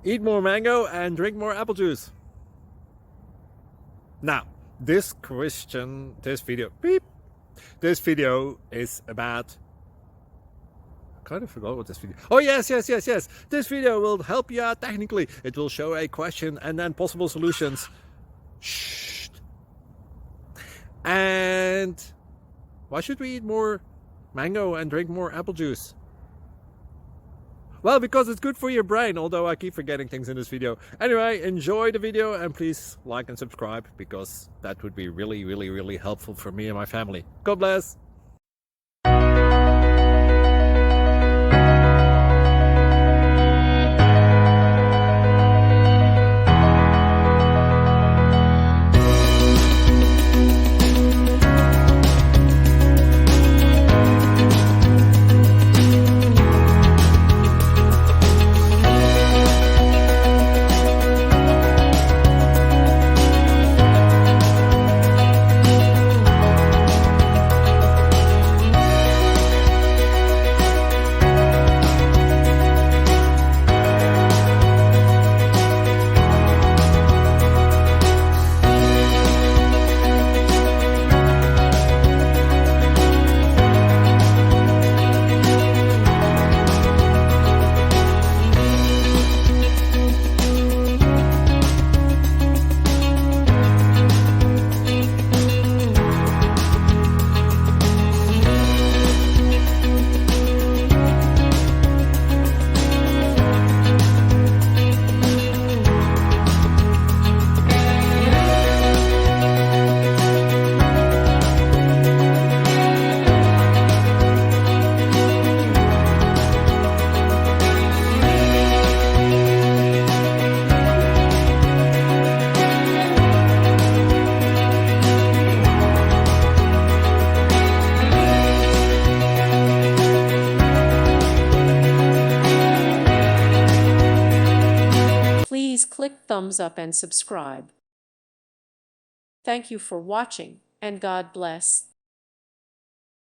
Eat more mango and drink more apple juice. Now, this video is about, I kind of forgot what this video. Oh, yes. This video will help you out technically. It will show a question and then possible solutions. Shh. And why should we eat more mango and drink more apple juice? Well, because it's good for your brain, although I keep forgetting things in this video. Anyway, enjoy the video and please like and subscribe, because that would be really helpful for me and my family. God bless! Please click thumbs up and subscribe. Thank you for watching, and God bless.